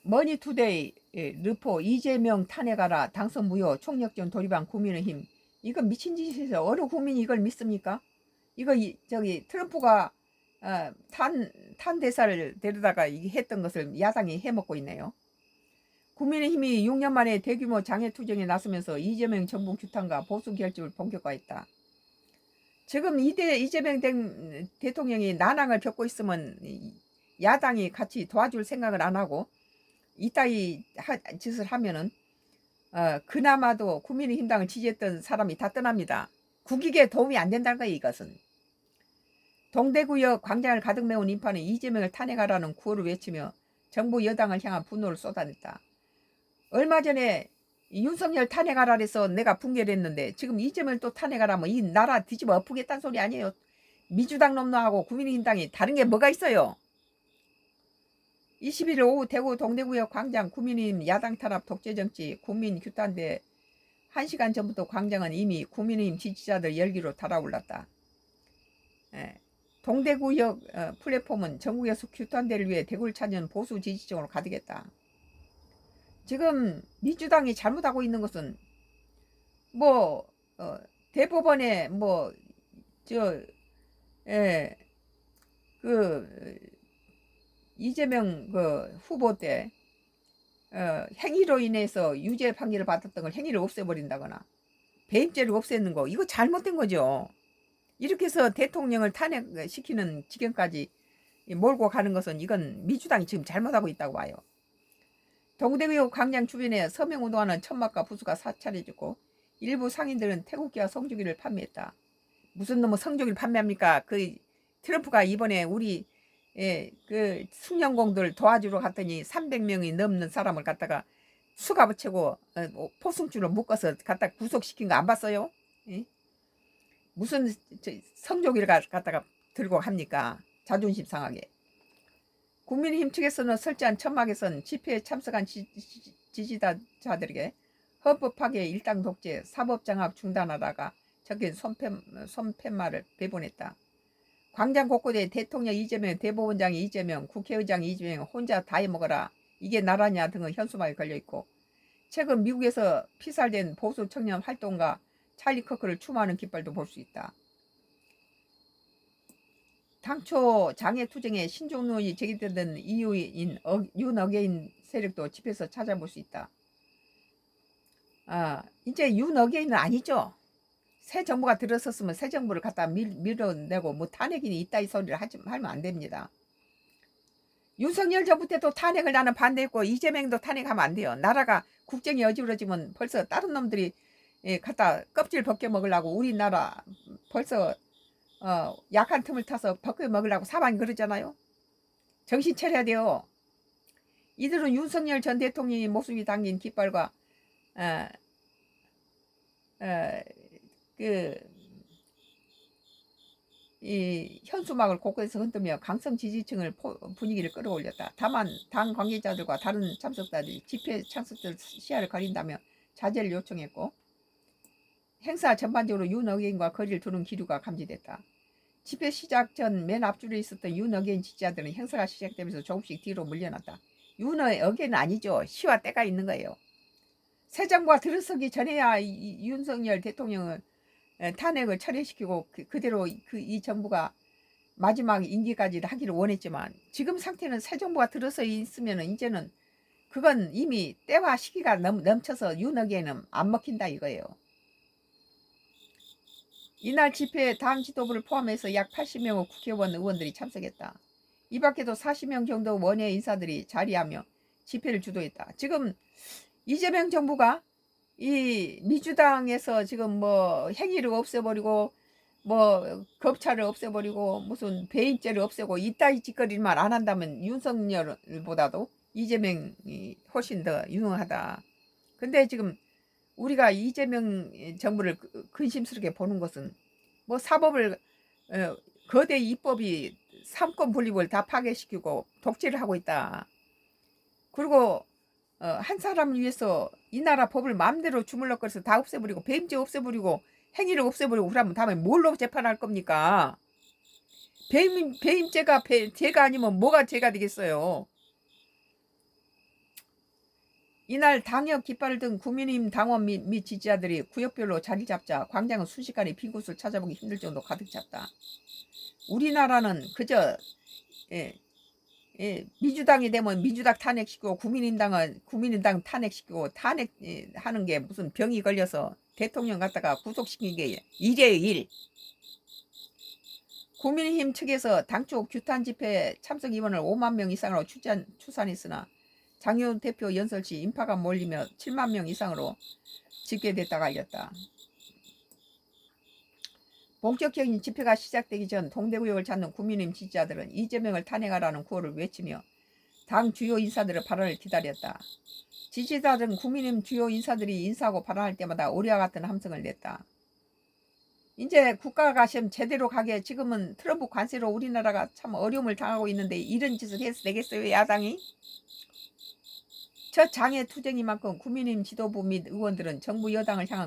머니투데이 르포 이재명 탄핵하라 당선 무효 총력전 돌입한 국민의힘. 이거 미친 짓이죠. 어느 국민이 이걸 믿습니까? 이거 저기 트럼프가 탄 대사를 데려다가 했던 것을 야당이 해먹고 있네요. 국민의힘이 6년 만에 대규모 장외투쟁에 나서면서 이재명 정부 규탄과 보수 결집을 본격화했다. 지금 이재명 대통령이 난항을 겪고 있으면 야당이 같이 도와줄 생각을 안 하고 이따위 짓을 하면은 그나마도 국민의힘당을 지지했던 사람이 다 떠납니다. 국익에 도움이 안 된다는 거예요. 이것은. 동대구역 광장을 가득 메운 인파는 이재명을 탄핵하라는 구호를 외치며 정부 여당을 향한 분노를 쏟아냈다. 얼마 전에 윤석열 탄핵하라 해서 내가 붕괴를 했는데 지금 이재명을 또 탄핵하라면 이 나라 뒤집어 엎으겠다는 소리 아니에요. 민주당 놈놈하고 국민의힘당이 다른 게 뭐가 있어요. 21일 오후 대구 동대구역 광장 국민의힘 야당 탄압 독재정치 국민규탄대 1시간 전부터 광장은 이미 국민의힘 지지자들 열기로 달아올랐다. 동대구역 플랫폼은 전국에서 규탄대를 위해 대구를 찾는 보수 지지층으로 가득했다. 지금 민주당이 잘못하고 있는 것은 뭐 대법원에 이재명 후보 때 행위로 인해서 유죄 판결을 받았던 걸 행위를 없애버린다거나 배임죄를 없애는 거 이거 잘못된 거죠. 이렇게 해서 대통령을 탄핵시키는 지경까지 몰고 가는 것은 이건 민주당이 지금 잘못하고 있다고 봐요. 동대구역 광장 주변에 서명운동하는 천막과 부수가 사찰해주고 일부 상인들은 태국기와 성조기를 판매했다. 무슨 놈의 성조기를 판매합니까? 그 트럼프가 이번에 우리 그 숙련공들 도와주러 갔더니 300명이 넘는 사람을 갖다가 수갑 붙이고 포승줄로 묶어서 갖다 구속시킨 거 안 봤어요? 예? 무슨 성조기를 갖다가 들고 합니까? 자존심 상하게. 국민의힘 측에서는 설치한 천막에선 집회에 참석한 지지자들에게 헌법 파괴, 일당 독재, 사법장악 중단하다가 적힌 손팻말을 배분했다. 광장 곳곳에 대통령 이재명, 대법원장 이재명, 국회의장 이재명 혼자 다 해먹어라. 이게 나라냐 등의 현수막이 걸려있고 최근 미국에서 피살된 보수 청년 활동가 찰리 커크를 추모하는 깃발도 볼 수 있다. 당초 장애투쟁에 신종론이 제기되던 이유인 윤어게인 세력도 집에서 찾아볼 수 있다. 이제 윤어게인은 아니죠. 새 정부가 들어섰으면 새 정부를 갖다 밀어내고 뭐 탄핵이 있다 이 소리를 하면 안 됩니다. 윤석열 정부 때도 탄핵을 나는 반대했고 이재명도 탄핵하면 안 돼요. 나라가 국정이 어지러지면 벌써 다른 놈들이 갖다 껍질 벗겨 먹으려고 우리나라 벌써 약한 틈을 타서 벗겨 먹으려고 사방 그러잖아요. 정신 차려야 돼요. 이들은 윤석열 전 대통령이 모습이 담긴 깃발과 이 현수막을 곳곳에서 흔들며 강성 지지층을 분위기를 끌어올렸다. 다만 당 관계자들과 다른 참석자들이 집회 참석자 시야를 가린다며 자제를 요청했고 행사 전반적으로 윤어게인과 거리를 두는 기류가 감지됐다. 집회 시작 전 맨 앞줄에 있었던 윤어게인 지지자들은 행사가 시작되면서 조금씩 뒤로 물려났다. 윤어게인은 아니죠. 시와 때가 있는 거예요. 새 정부가 들어서기 전에야 윤석열 대통령은 탄핵을 철회시키고 그대로 이 정부가 마지막 임기까지 하기를 원했지만 지금 상태는 새 정부가 들어서 있으면 이제는 그건 이미 때와 시기가 넘쳐서 윤어게인은 안 먹힌다 이거예요. 이날 집회에 당 지도부를 포함해서 약 80명의 국회의원 의원들이 참석했다. 이 밖에도 40명 정도 원외 인사들이 자리하며 집회를 주도했다. 지금 이재명 정부가 이 민주당에서 지금 뭐 행위를 없애버리고 뭐 검찰을 없애버리고 무슨 배임죄를 없애고 이따위 짓거리만 안 한다면 윤석열보다도 이재명이 훨씬 더 유능하다. 근데 지금 우리가 이재명 정부를 근심스럽게 보는 것은 뭐 사법을 거대 입법이 삼권 분립을 다 파괴시키고 독재를 하고 있다. 그리고 한 사람을 위해서 이 나라 법을 마음대로 주물럭거려서 다 없애버리고 배임죄 없애버리고 행위를 없애버리고 그러면 다음에 뭘로 재판할 겁니까? 배임죄가 죄가 아니면 뭐가 죄가 되겠어요? 이날 당역 깃발을 든 국민의힘 당원 및 지지자들이 구역별로 자리 잡자 광장은 순식간에 빈 곳을 찾아보기 힘들 정도 가득 찼다. 우리나라는 그저 민주당이 되면 민주당 탄핵시키고 국민의당은 국민의당 탄핵시키고 탄핵하는 게 무슨 병이 걸려서 대통령 갖다가 구속시킨 게 일이에요, 일. 국민의힘 측에서 당초 규탄 집회 참석 인원을 5만 명 이상으로 추산했으나 장효 대표 연설 시 인파가 몰리며 7만 명 이상으로 집계됐다고 알렸다. 본격적인 집회가 시작되기 전 동대구역을 찾는 국민의힘 지지자들은 이재명을 탄핵하라는 구호를 외치며 당 주요 인사들의 발언을 기다렸다. 지지자들은 국민의힘 주요 인사들이 인사하고 발언할 때마다 오리와 같은 함성을 냈다. 이제 국가가 지금 제대로 가게 지금은 트럼프 관세로 우리나라가 참 어려움을 당하고 있는데 이런 짓을 해서 되겠어요, 야당이? 저 장애 투쟁이만큼 국민의힘 지도부 및 의원들은 정부 여당을 향한